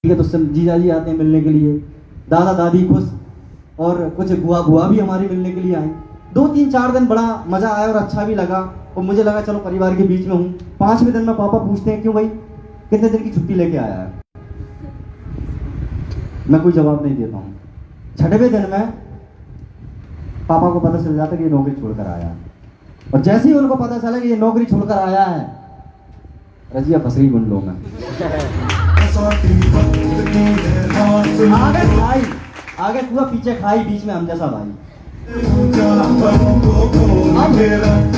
ठीक है, तो सब जीजा जी आते हैं मिलने के लिए, दादा दादी खुश, और कुछ बुआ बुआ भी हमारी मिलने के लिए आए। 2-3-4 दिन बड़ा मजा आया और अच्छा भी लगा, और मुझे लगा चलो परिवार के बीच में हूँ। 5वें दिन में पापा पूछते हैं क्यों भाई कितने दिन की छुट्टी लेके आया है। मैं कोई जवाब नहीं देता हूँ। 6वें दिन में पापा को पता चल जाता कि ये नौकरी छोड़कर आया है, और जैसे ही उनको पता चला कि ये नौकरी छोड़कर आया है, रजिया फसरी गुंडों में आगे खाई, आगे कुआ पीछे खाई, बीच में हम जैसा भाई।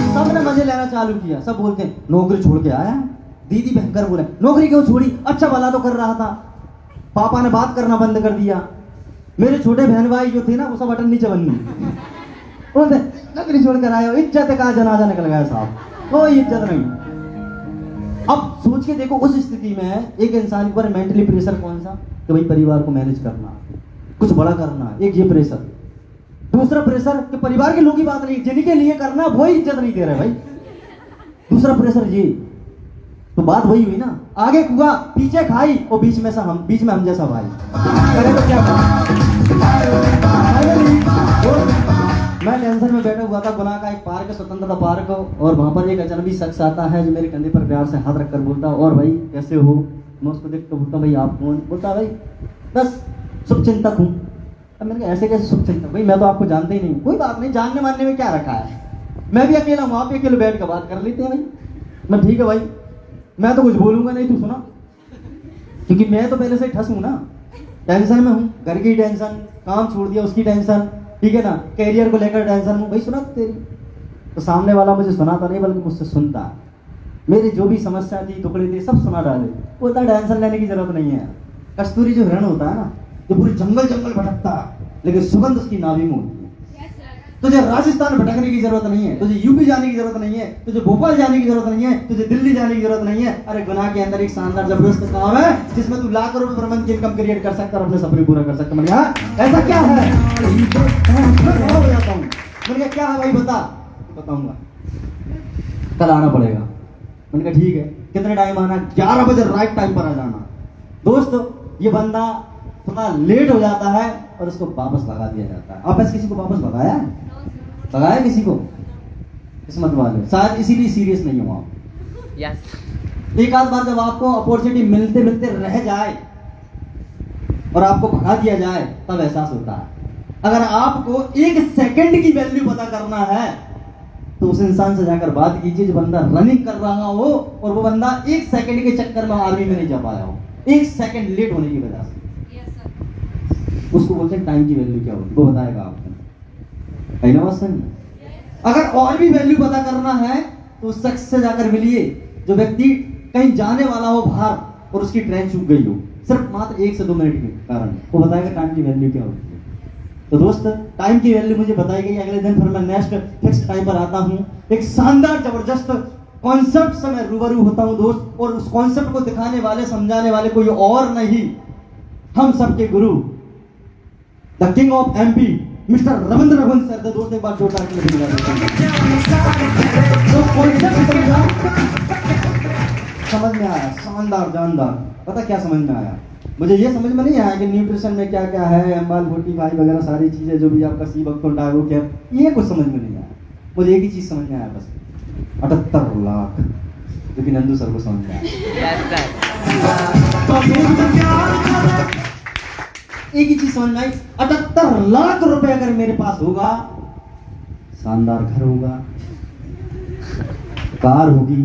सबने मजे लेना चालू किया। सब बोलते हैं नौकरी छोड़ के आया। दीदी भयंकर बोले नौकरी क्यों छोड़ी, अच्छा भला तो कर रहा था। पापा ने बात करना बंद कर दिया। मेरे छोटे बहन भाई जो थे ना वो सब बटन नीचे बन गई। बोलते नौकरी छोड़कर आए हो, इज्जत का जनाजा निकल गया साहब, कोई इज्जत नहीं। अब सोच के देखो उस स्थिति में एक इंसान के ऊपर मेंटली प्रेशर कौन सा, कि भाई परिवार को मैनेज करना, कुछ बड़ा करना, एक ये प्रेशर। दूसरा प्रेशर कि परिवार के लोग की बात नहीं, जिनके लिए करना वो ही इज्जत नहीं दे रहे भाई। दूसरा प्रेशर ये, तो बात वही हुई ना, आगे कुआ पीछे खाई और बीच में हम जैसा भाई। करे तो क्या मैं टेंशन में बैठा हुआ था। गुनाह का एक पार्क है, स्वतंत्रता पार्क, और वहां पर एक अजनबी शख्स आता है जो मेरे कंधे पर प्यार से हाथ रखकर बोलता और भाई कैसे हो। मैं उसको देख कर बोलता भाई आप कौन। बोलता भाई बस शुभचिंतक हूँ। अब मैंने कहा ऐसे कैसे शुभचिंतक, भाई मैं तो आपको जानते ही नहीं। कोई बात नहीं, जानने मानने में क्या रखा है, मैं भी अकेला हूँ, आप अकेले बैठ कर बात कर लेते हैं भाई। मैं ठीक है भाई, मैं तो कुछ बोलूंगा नहीं, तू सुना, क्योंकि मैं तो पहले से ठस हूं ना, टेंशन में हूं, घर की टेंशन, काम छोड़ दिया उसकी टेंशन, ठीक है ना, कैरियर को लेकर टेंशन हूं। भाई सुना तेरी, तो सामने वाला मुझे सुनाता नहीं बल्कि मुझसे सुनता। मेरी जो भी समस्या थी, टुकड़े थे, सब सुना डाले। बोलता टेंशन लेने की जरूरत नहीं है। कस्तूरी जो हिरण होता है ना, जो पूरी जंगल जंगल भटकता है, लेकिन सुगंध उसकी नाभि में होती है। तुझे राजस्थान भटकने की जरूरत नहीं है, तुझे यूपी जाने की जरूरत नहीं है, तुझे भोपाल जाने की जरूरत नहीं है, तुझे दिल्ली जाने की जरूरत नहीं है। अरे गुनाह के अंदर एक शानदार जबरदस्त काम है जिसमें तू लाखों रुपए पर मंथ की इनकम क्रिएट कर सकता और अपने सपने पूरा कर सकता। मैंने कहा ऐसा क्या है, हो जाता हूँ। मैंने कहा क्या है भाई बता, बताऊंगा, कल आना पड़ेगा। मैंने कहा ठीक है, कितने टाइम आना, 11 बजे राइट टाइम पर आ जाना। दोस्त ये बंदा थोड़ा लेट हो जाता है और उसको वापस भगा दिया जाता है। आप ऐसे किसी को वापस भगाया है? भगाया किसी को? किस्मत वाले, शायद इसीलिए सीरियस नहीं हो आप। यस। एक आध बार जब आपको अपॉर्चुनिटी मिलते मिलते रह जाए और आपको भगा दिया जाए तब एहसास होता है। अगर आपको 1 सेकंड की वैल्यू पता करना है तो उस इंसान से जाकर बात कीजिए जो बंदा रनिंग कर रहा हो और वो बंदा 1 सेकंड के चक्कर में आर्मी में नहीं जा पाया हो, 1 सेकंड लेट होने की वजह से। उसको बोलते हैं टाइम की वैल्यू क्या होती है, वो बताएगा आपको। अगर और भी वैल्यू पता करना है तो उस शख्स से जाकर मिलिए जो व्यक्ति कहीं जाने वाला हो बाहर और उसकी ट्रेन चूक गई हो, सिर्फ मात्र 1 से 2 मिनट के कारण, वो बताएगा टाइम की वैल्यू क्या होती है। तो दोस्त टाइम की वैल्यू मुझे बताई गई। अगले दिन फिर मैं नेक्स्ट फिक्स टाइम पर आता हूँ, एक शानदार जबरदस्त कॉन्सेप्ट से मैं रूबरू होता हूँ दोस्त, और उस कॉन्सेप्ट को दिखाने वाले समझाने वाले कोई और नहीं, हम सबके गुरु the king of MP mister Ravindra Raghuvansh sir थे। दोस्त एक बार जोरदार समझ में आया, शानदार जानदार। पता क्या समझ में आया? मुझे ये समझ में नहीं आया कि न्यूट्रिशन में क्या क्या है, एम्बाल 45 वगैरह सारी चीजें जो भी आपका सी बक्तुल डागो क्या, ये कुछ समझ में नहीं आया। मुझे एक ही चीज समझ में आया बस, 78 लाख, जो कि नंदू सर को समझ में आया। एक ही चीज समझ में आई, 78 लाख रुपए अगर मेरे पास होगा, शानदार घर होगा, कार होगी,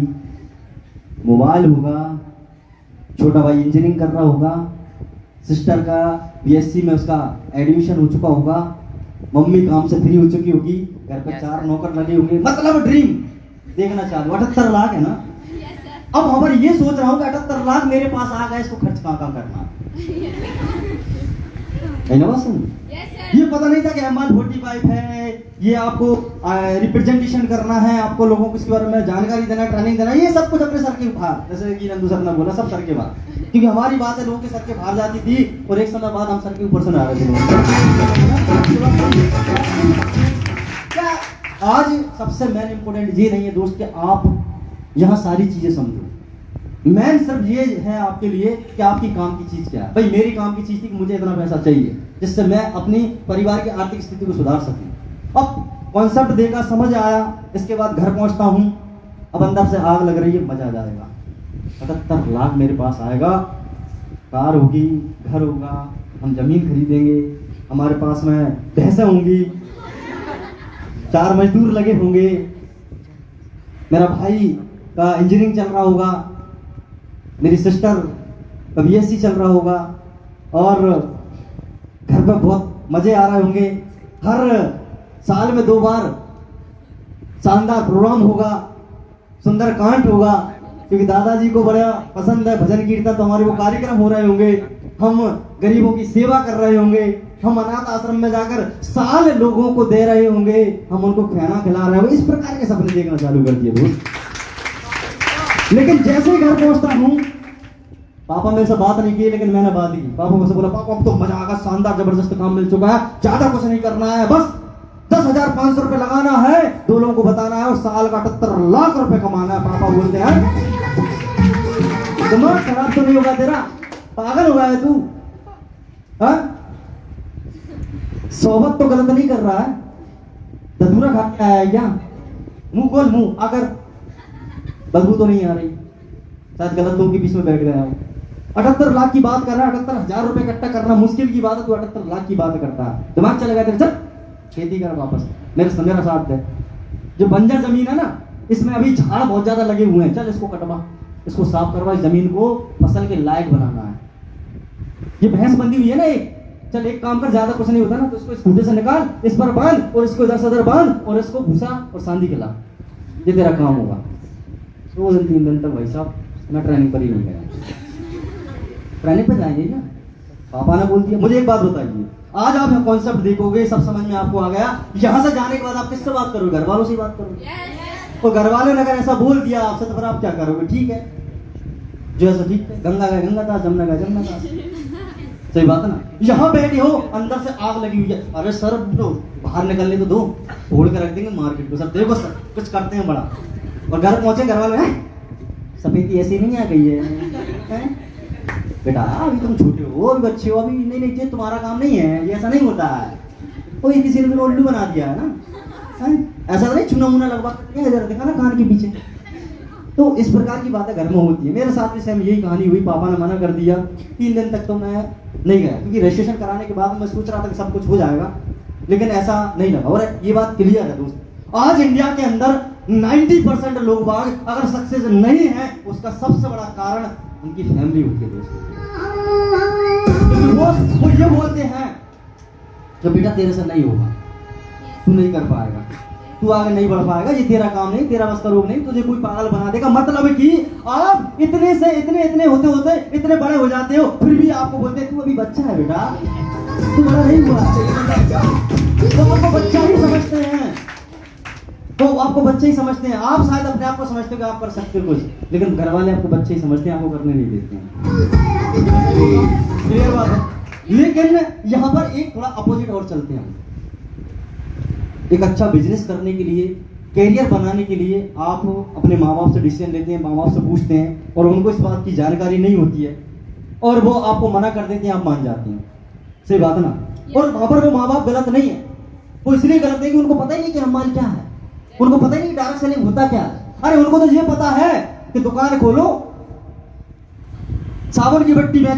मोबाइल होगा, छोटा भाई इंजीनियरिंग कर रहा होगा, सिस्टर का बीएससी में उसका एडमिशन हो चुका होगा, मम्मी काम से फ्री हो चुकी होगी, घर पे 4 नौकर लगे होंगे, मतलब ड्रीम देखना चालू। 78 लाख है ना। अब हमारे ये सोच रहा हूँ कि 78 लाख मेरे पास आ गए, इसको खर्च कहाँ करना है ना। ये पता नहीं था कि एमआर 45 है, ये आपको रिप्रेजेंटेशन करना है, आपको लोगों को इसके बारे में जानकारी देना, ट्रेनिंग देना, ये सब कुछ अपने सर के बाहर, जैसे कि नंदू सर ने बोला, सब सर के बाहर। क्योंकि हमारी बात है लोगों के सर के बाहर जाती थी और एक समय बाद हम सर के ऊपर से आ रहे थे। क्या आज सबसे मेन इंपोर्टेंट ये नहीं है दोस्त कि आप यहाँ सारी चीजें समझो, मैन सिर्फ ये है आपके लिए कि आपकी काम की चीज क्या है। भाई मेरी काम की चीज थी कि मुझे इतना पैसा चाहिए जिससे मैं अपनी परिवार की आर्थिक स्थिति को सुधार सकूं। अब कॉन्सेप्ट देखा, समझ आया, इसके बाद घर पहुंचता हूं, अब अंदर से आग लग रही है, मजा आ जाएगा। 78 लाख मेरे पास आएगा, कार होगी, घर होगा, हम जमीन खरीदेंगे, हमारे पास में भैंसें होंगी, 4 मजदूर लगे होंगे, मेरा भाई का इंजीनियरिंग चल रहा होगा, मेरी सिस्टर का बीएससी चल रहा होगा, और घर पे बहुत मजे आ रहे होंगे। हर साल में 2 बार शानदार प्रोग्राम होगा, सुंदरकांड होगा, क्योंकि दादाजी को बड़ा पसंद है भजन कीर्तन, तो हमारे वो कार्यक्रम हो रहे होंगे, हम गरीबों की सेवा कर रहे होंगे, हम अनाथ आश्रम में जाकर साल लोगों को दे रहे होंगे, हम उनको खाना खिला रहे होंगे। इस प्रकार के सपने देखना चालू कर दिए दोस्त। लेकिन जैसे ही घर पहुंचता हूं, पापा मेरे से बात नहीं की, लेकिन मैंने बात की। पापा मुझसे बोला, पापा अब तो मजा आएगा, शानदार जबरदस्त काम मिल चुका है, ज्यादा कुछ नहीं करना है, बस 10,500 रुपए लगाना है, 2 लोगों को बताना है और साल का 78 लाख रुपए कमाना है। पापा बोलते हैं, दिमाग खराब तो नहीं होगा तेरा, पागल हो गया है तू, सोबत तो गलत नहीं कर रहा है, धतूरा खा के आया है क्या? मुंह खोल, मुंह आकर, बदबू तो नहीं आ रही, शायद गलत लोगों के बीच में बैठ गया हूं। 78 लाख की बात कर रहा है, 78,000 रुपए इकट्ठा करना मुश्किल की बात है, तू 78 लाख की बात करता है, दिमाग चलेगा तेरे? चल खेती कर वापस, मेरा साथ है। जो बंजर जमीन है ना, इसमें अभी झाड़ बहुत ज्यादा लगे हुए हैं, चल इसको कटवा, इसको साफ करवा, इस जमीन को फसल के लायक बनाना है। ये भैंस बंधी हुई है ना एक, चल एक काम कर, ज्यादा कुछ नहीं होता ना, तो इसको इस खूंटे से निकाल, इस पर बांध और इसको इधर से उधर बांध और इसको भूसा और सांदी खिला, ये तेरा काम होगा। 2 दिन 3 दिन तक भाई साहब मैं ट्रेनिंग पर ही नहीं गया। ट्रेनिंग पर जाएंगे क्या? पापा ने बोल दिया। मुझे एक बात बताइए, आज आप कॉन्सेप्ट देखोगे, सब समझ में आपको आ गया, यहाँ से जाने के बाद आप किससे बात करोगे? घर वालों से बात करोगे। तो घर वालों ने अगर ऐसा बोल दिया आपसे, तो फिर आप क्या करोगे? ठीक है, जो ऐसा ठीक है, गंगा का गंगा था, जमुना का जमुना था, सही बात है ना। यहाँ बैठे हो, अंदर से आग लगी हुई है, अरे सर तो बाहर निकलने तो दो, फोड़ के रख देंगे मार्केट को, सर देखो सर कुछ करते हैं बड़ा। और घर पहुंचे, घर वाले सफेदी ऐसी नहीं आ गई है बेटा, अभी तुम छोटे हो, अभी बच्चे हो, अभी नहीं ये तुम्हारा काम नहीं है, ये ऐसा नहीं होता है, कोई किसी ने उल्लू बना दिया है ना, ऐसा नहीं चुना मुना लगवा देखा ना कान के पीछे। तो इस प्रकार की बातें घर में होती है। मेरे साथ भी सेम यही कहानी हुई, पापा ने मना कर दिया, 3 दिन तक तो मैं नहीं गया, क्योंकि रजिस्ट्रेशन कराने के बाद मैं सोच रहा था कि सब कुछ हो जाएगा, लेकिन ऐसा नहीं लगा। और ये बात क्लियर है दोस्त, आज इंडिया के अंदर 90% लोग बाग अगर सक्सेस नहीं है, उसका सबसे बड़ा कारण उनकी फैमिली होती है दोस्तों। वो ये बोलते हैं कि बेटा तेरे से नहीं होगा, तू नहीं कर पाएगा, तू आगे नहीं बढ़ पाएगा, ये तेरा काम नहीं, तेरा बस का रोग नहीं, तुझे कोई पागल बना देगा। मतलब कि आप इतने से इतने होते होते इतने बड़े हो जाते हो, फिर भी आपको बोलते हैं तू अभी बच्चा है बेटा, तू बड़ा नहीं हुआ। तो आपको बच्चा ही समझते हैं, तो आपको बच्चे ही समझते हैं। आप शायद अपने आप को समझते हो कि आप कर सकते हो कुछ, लेकिन घर वाले आपको बच्चे ही समझते हैं, आपको करने नहीं देते हैं। क्लियर बात है। लेकिन यहाँ पर एक थोड़ा अपोजिट और चलते हैं। एक अच्छा बिजनेस करने के लिए, कैरियर बनाने के लिए आप अपने माँ बाप से डिसीजन लेते हैं, माँ बाप से पूछते हैं, और उनको इस बात की जानकारी नहीं होती है, और वो आपको मना कर देते हैं, आप मान जाते हैं, सही बात है ना। और वहां पर वो माँ बाप गलत नहीं है, वो इसलिए गलत है कि उनको पता ही नहीं कि हमारी क्या है, उनको पता ही नहीं डायरेक्ट सेलिंग होता क्या है। अरे उनको तो ये पता है कि दुकान खोलो, साबुन की भट्टी बेचो,